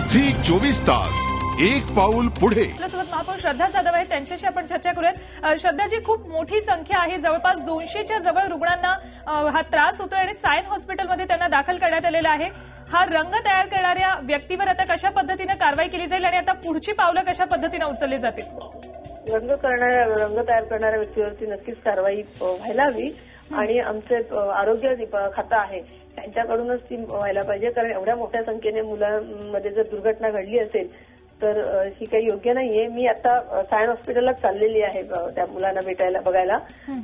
Zee 24 तास एक पाऊल पुढे। आपल्यासोबत महापौर श्रद्धा जाधव आहेत, त्यांच्याशी आपण चर्चा करूयात। श्रद्धाजी, खूप मोठी संख्या आहे, जवळपास 200च्या जवळ रुग्णांना हा त्रास होतोय आणि सायन हॉस्पिटलमध्ये त्यांना दाखल करण्यात आलेला आहे। हा रंग तयार करणाऱ्या व्यक्तीवर आता कशा पद्धतीने कारवाई केली जाईल आणि आता पुढची पावलं कशा पद्धतीने उचलली जातील? रंग तयार करणाऱ्या व्यक्तीवरती नक्कीच कारवाई व्हायला हवी आणि आमचे आरोग्य खातं आहे त्यांच्याकडूनच ती व्हायला पाहिजे, कारण एवढ्या मोठ्या संख्येने मुलांमध्ये जर दुर्घटना घडली असेल तर ही काही योग्य नाहीये। मी आता सायन हॉस्पिटलला चाललेली आहे त्या मुलांना बघायला,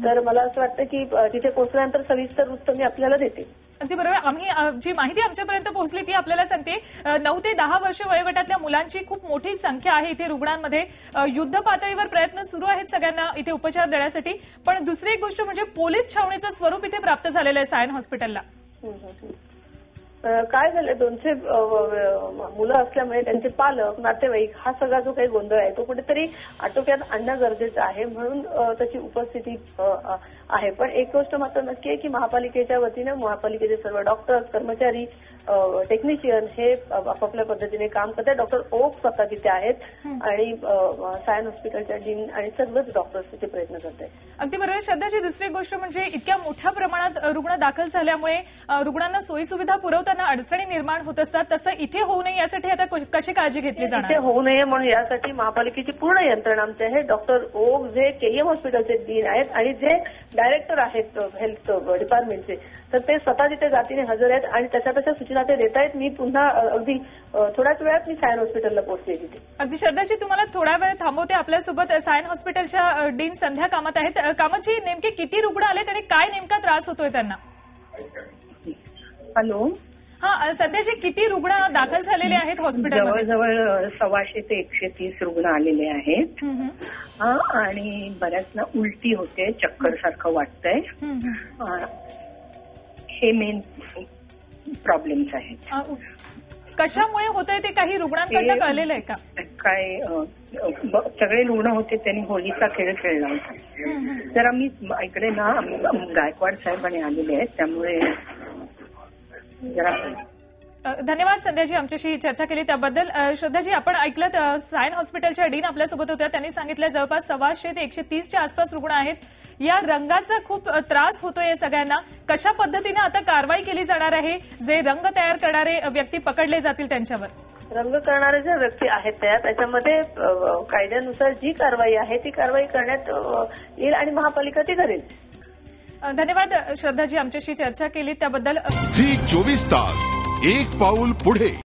तर मला असं वाटतं की तिथे पोहोचल्यानंतर सविस्तर वृत्त मी आपल्याला देते। अगदी बरोबर। आम्ही जी माहिती आमच्यापर्यंत पोहोचली ती आपल्याला सांगते। 9 ते 10 वर्ष वयोगटातल्या मुलांची खूप मोठी संख्या आहे इथे रुग्णांमध्ये। युद्ध पातळीवर प्रयत्न सुरू आहेत सगळ्यांना इथे उपचार देण्यासाठी, पण दुसरी एक गोष्ट म्हणजे पोलीस छावणीचं स्वरूप इथे प्राप्त झालेलं आहे सायन हॉस्पिटलला। काय झालं, 200 मुलं असल्यामुळे त्यांचे पालक, नातेवाईक हा सगळा जो काही गोंधळ आहे तो कुठेतरी आटोक्यात आणणं गरजेचं आहे, म्हणून त्याची उपस्थिती आहे। पण एक गोष्ट मात्र नक्की आहे की महापालिकेच्या वतीने महापालिकेचे सर्व डॉक्टर्स, कर्मचारी, टेक्निशियन हे आपापल्या पद्धतीने काम करतात। डॉक्टर ओक स्वतः तिथे आहेत आणि सायन हॉस्पिटलच्या डीन आणि सर्वच डॉक्टर्स तिथे प्रयत्न करत आहेत। अगदी बरोबर। श्रद्धाची, दुसरी गोष्ट म्हणजे इतक्या मोठ्या प्रमाणात रुग्ण दाखल झाल्यामुळे रुग्णांना सोयीसुविधा पुरवताना अडचणी निर्माण होत असतात, तसं इथे होऊ नये यासाठी आता कशी काळजी घेतली जाणार? इथे होऊ नये म्हणून यासाठी महापालिकेची पूर्ण यंत्रणा आमची आहे। डॉक्टर ओक जे केएम हॉस्पिटलचे डीन आहेत आणि जे डायरेक्टर आहेत हेल्थ डिपार्टमेंटचे, तर ते स्वतः तिथे जातीने हजर आहेत आणि त्याच्या सूचना ते देत आहेत। मी पुन्हा अगदी थोड्याच वेळात मी सायन हॉस्पिटलला पोहोचले तिथे। अगदी श्रद्धाची, तुम्हाला थोडा वेळ थांबवते। आपल्यासोबत सायन हॉस्पिटलच्या डीन संध्या कामत आहेत। कामतजी, नेमके किती रुग्ण आलेत आणि काय नेमका त्रास होतोय त्यांना? हॅलो, हा संध्याजी, किती रुग्ण दाखल झालेले आहेत हॉस्पिटलमध्ये? जवळजवळ 125 ते 130 रुग्ण आलेले आहेत आणि बऱ्याचना उलटी होते, चक्कर सारखं वाटतंय, हे मेन प्रॉब्लेम्स आहेत। कशामुळे होतंय ते काही रुग्णांकडनं कळलेलं आहे का? काय सगळे रुग्ण होते त्यांनी होलीचा खेळ खेळला होता। जर आम्ही इकडे ना गायकवाड साहेबांनी आलेले आहेत, त्यामुळे जरा धन्यवाद संध्याजी, आमच्याशी चर्चा केली त्याबद्दल। श्रद्धाजी, आपण ऐकलं सायन हॉस्पिटलच्या डीन आपल्यासोबत होत्या, त्यांनी सांगितलं जवळपास 125 ते 130च्या आसपास रुग्ण आहेत। या रंगाचा खूप त्रास होतोय सगळ्यांना। कशा पद्धतीने आता कारवाई केली जाणार आहे? जे रंग तयार करणारे व्यक्ती पकडले जातील त्यांच्यावर? रंग करणारे जे व्यक्ती आहेत त्याच्यामध्ये कायद्यानुसार जी कारवाई आहे ती कारवाई करण्यात येईल आणि महापालिका ती करेल। धन्यवाद श्रद्धाजी, आमच्याशी चर्चा केली त्याबद्दल। झी 24 तास एक पाऊल पुढे।